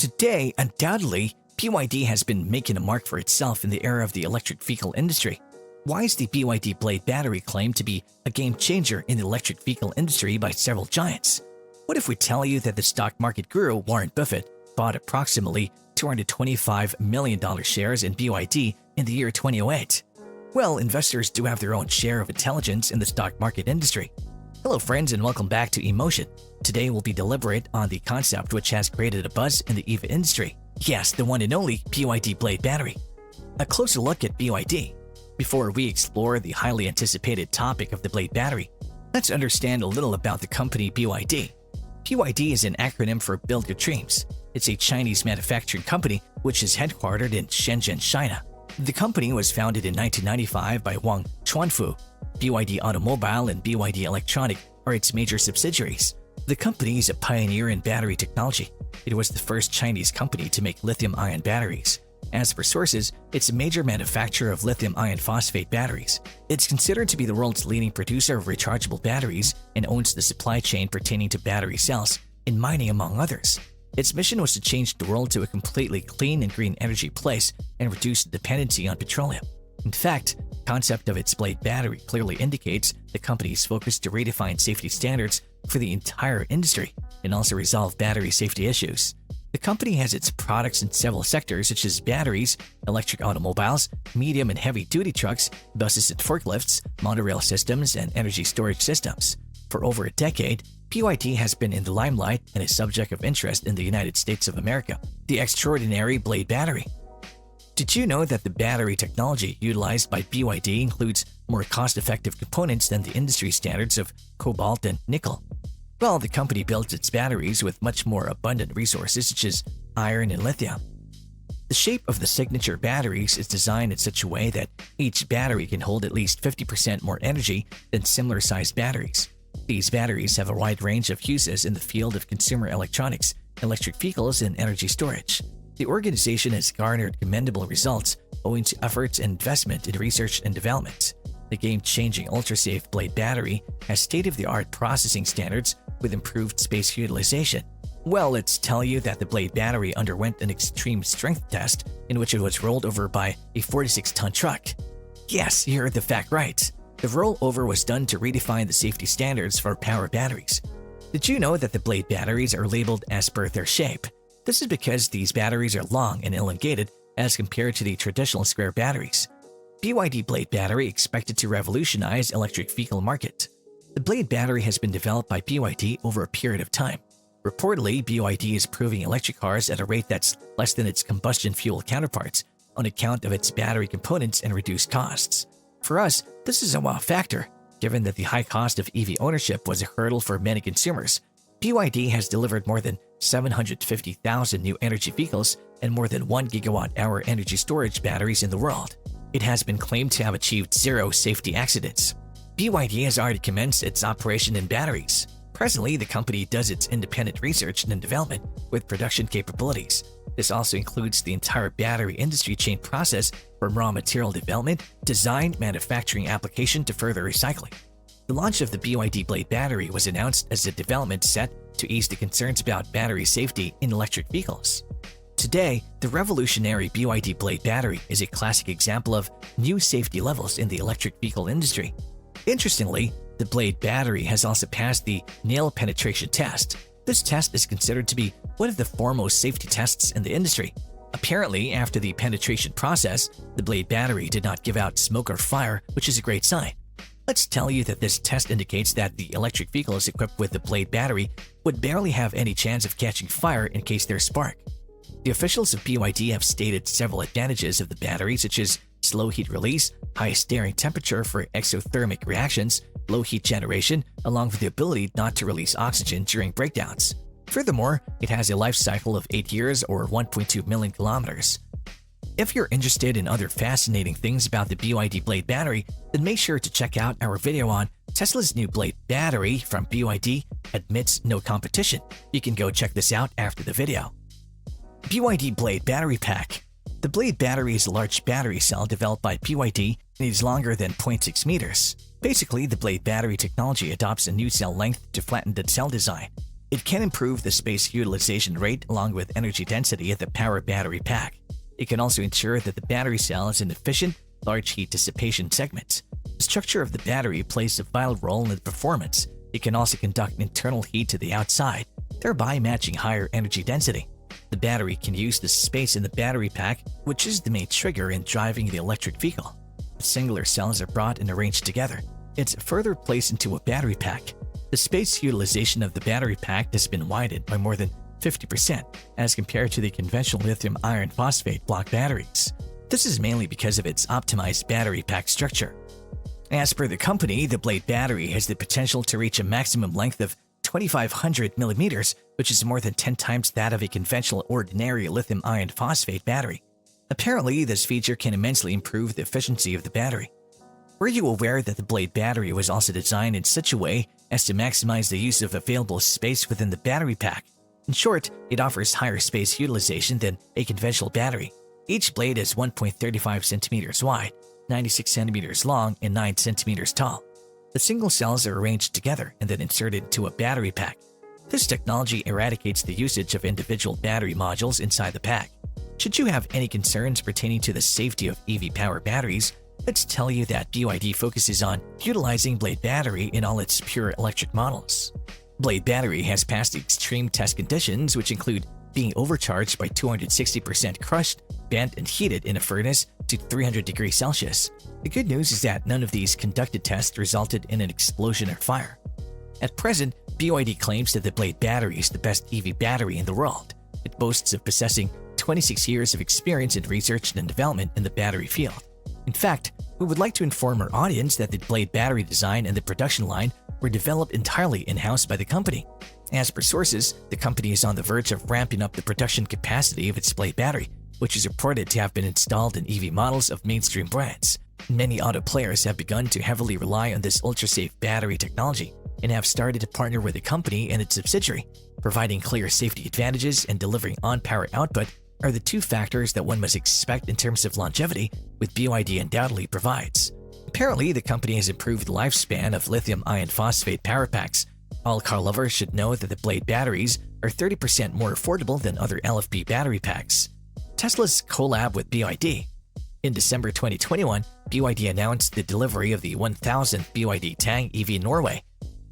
Today, undoubtedly, BYD has been making a mark for itself in the era of the electric vehicle industry. Why is the BYD Blade battery claimed to be a game changer in the electric vehicle industry by several giants? What if we tell you that the stock market guru Warren Buffett bought approximately $225 million shares in BYD in the year 2008? Well, investors do have their own share of intelligence in the stock market industry. Hello friends and welcome back to Emotion. Today we'll be deliberate on the concept which has created a buzz in the EV industry. Yes, the one and only BYD Blade battery. A closer look at BYD. Before we explore the highly anticipated topic of the Blade battery, let's understand a little about the company BYD. BYD is an acronym for Build Your Dreams. It's a Chinese manufacturing company which is headquartered in Shenzhen, China. The company was founded in 1995 by Wang Chuanfu. BYD Automobile and BYD Electronic are its major subsidiaries. The company is a pioneer in battery technology. It was the first Chinese company to make lithium-ion batteries. As for sources, it's a major manufacturer of lithium-ion phosphate batteries. It's considered to be the world's leading producer of rechargeable batteries and owns the supply chain pertaining to battery cells and mining, among others. Its mission was to change the world to a completely clean and green energy place and reduce the dependency on petroleum. In fact, the concept of its Blade battery clearly indicates the company's focus to redefine safety standards for the entire industry and also resolve battery safety issues. The company has its products in several sectors such as batteries, electric automobiles, medium and heavy-duty trucks, buses and forklifts, monorail systems, and energy storage systems. For over a decade, BYD has been in the limelight and a subject of interest in the United States of America. The extraordinary Blade battery. Did you know that the battery technology utilized by BYD includes more cost-effective components than the industry standards of cobalt and nickel? Well, the company builds its batteries with much more abundant resources such as iron and lithium. The shape of the signature batteries is designed in such a way that each battery can hold at least 50% more energy than similar-sized batteries. These batteries have a wide range of uses in the field of consumer electronics, electric vehicles, and energy storage. The organization has garnered commendable results owing to efforts and investment in research and development. The game-changing ultra-safe Blade battery has state-of-the-art processing standards with improved space utilization. Well, let's tell you that the Blade battery underwent an extreme strength test in which it was rolled over by a 46-ton truck. Yes, you heard the fact right. The rollover was done to redefine the safety standards for power batteries. Did you know that the Blade batteries are labeled as per their shape? This is because these batteries are long and elongated as compared to the traditional square batteries. BYD Blade battery expected to revolutionize electric vehicle market. The Blade battery has been developed by BYD over a period of time. Reportedly, BYD is improving electric cars at a rate that's less than its combustion fuel counterparts on account of its battery components and reduced costs. For us, this is a wow factor, given that the high cost of EV ownership was a hurdle for many consumers. BYD has delivered more than 750,000 new energy vehicles and more than 1 gigawatt-hour energy storage batteries in the world. It has been claimed to have achieved zero safety accidents. BYD has already commenced its operation in batteries. Presently, the company does its independent research and development with production capabilities. This also includes the entire battery industry chain process from raw material development, design, manufacturing, application to further recycling. The launch of the BYD Blade battery was announced as a development set to ease the concerns about battery safety in electric vehicles. Today, the revolutionary BYD Blade battery is a classic example of new safety levels in the electric vehicle industry. Interestingly, the Blade battery has also passed the nail penetration test. This test is considered to be one of the foremost safety tests in the industry. Apparently, after the penetration process, the Blade battery did not give out smoke or fire, which is a great sign. Let's tell you that this test indicates that the electric vehicles equipped with the Blade battery would barely have any chance of catching fire in case there's spark. The officials of BYD have stated several advantages of the battery such as slow heat release, high steering temperature for exothermic reactions, low heat generation, along with the ability not to release oxygen during breakdowns. Furthermore, it has a life cycle of 8 years or 1.2 million kilometers. If you're interested in other fascinating things about the BYD Blade battery, then make sure to check out our video on Tesla's new Blade battery from BYD admits no competition. You can go check this out after the video. BYD Blade battery pack. The Blade battery is a large battery cell developed by BYD and is longer than 0.6 meters. Basically, the Blade battery technology adopts a new cell length to flatten the cell design. It can improve the space utilization rate along with energy density at the power battery pack. It can also ensure that the battery cell is an efficient, large heat dissipation segment. The structure of the battery plays a vital role in the performance. It can also conduct internal heat to the outside, thereby matching higher energy density. The battery can use the space in the battery pack, which is the main trigger in driving the electric vehicle. The singular cells are brought and arranged together. It's further placed into a battery pack. The space utilization of the battery pack has been widened by more than 50% as compared to the conventional lithium iron phosphate block batteries. This is mainly because of its optimized battery pack structure. As per the company, the Blade battery has the potential to reach a maximum length of 2,500 millimeters, which is more than 10 times that of a conventional ordinary lithium iron phosphate battery. Apparently, this feature can immensely improve the efficiency of the battery. Were you aware that the Blade battery was also designed in such a way as to maximize the use of available space within the battery pack? In short, it offers higher space utilization than a conventional battery. Each blade is 1.35 centimeters wide, 96 centimeters long, and 9 centimeters tall. The single cells are arranged together and then inserted into a battery pack. This technology eradicates the usage of individual battery modules inside the pack. Should you have any concerns pertaining to the safety of EV power batteries, let's tell you that BYD focuses on utilizing Blade battery in all its pure electric models. Blade battery has passed extreme test conditions, which include being overcharged by 260% crushed, bent, and heated in a furnace to 300 degrees Celsius. The good news is that none of these conducted tests resulted in an explosion or fire. At present, BYD claims that the Blade battery is the best EV battery in the world. It boasts of possessing 26 years of experience in research and development in the battery field. In fact, we would like to inform our audience that the Blade battery design and the production line were developed entirely in-house by the company. As per sources, the company is on the verge of ramping up the production capacity of its Blade battery, which is reported to have been installed in EV models of mainstream brands. Many auto players have begun to heavily rely on this ultra-safe battery technology and have started to partner with the company and its subsidiary. Providing clear safety advantages and delivering on-power output are the two factors that one must expect in terms of longevity, which BYD undoubtedly provides. Apparently, the company has improved the lifespan of lithium iron phosphate power packs. All car lovers should know that the Blade batteries are 30% more affordable than other LFP battery packs. Tesla's collab with BYD. In December 2021, BYD announced the delivery of the 1,000th BYD Tang EV in Norway.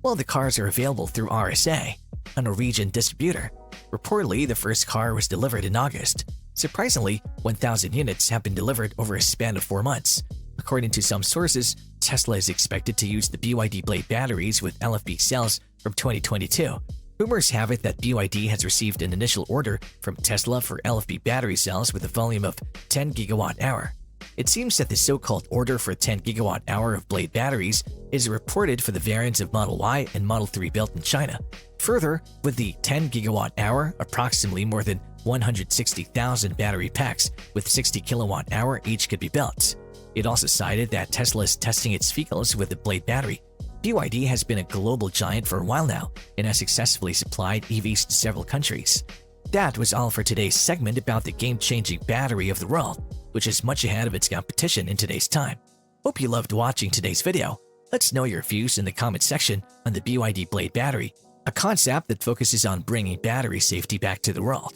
While the cars are available through RSA, a Norwegian distributor, reportedly the first car was delivered in August. Surprisingly, 1,000 units have been delivered over a span of 4 months. According to some sources, Tesla is expected to use the BYD Blade batteries with LFP cells from 2022. Rumors have it that BYD has received an initial order from Tesla for LFP battery cells with a volume of 10 gigawatt-hour. It seems that the so-called order for 10 gigawatt-hour of Blade batteries is reported for the variants of Model Y and Model 3 built in China. Further, with the 10 gigawatt-hour, approximately more than 160,000 battery packs with 60 kilowatt-hour each could be built. It also cited that Tesla is testing its vehicles with the Blade battery. BYD has been a global giant for a while now and has successfully supplied EVs to several countries. That was all for today's segment about the game-changing battery of the world, which is much ahead of its competition in today's time. Hope you loved watching today's video. Let's know your views in the comment section on the BYD Blade battery, a concept that focuses on bringing battery safety back to the world.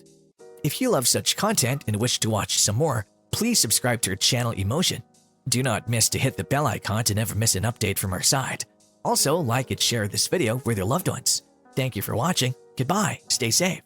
If you love such content and wish to watch some more, please subscribe to our channel Emotion. Do not miss to hit the bell icon to never miss an update from our side. Also, like and share this video with your loved ones. Thank you for watching. Goodbye. Stay safe.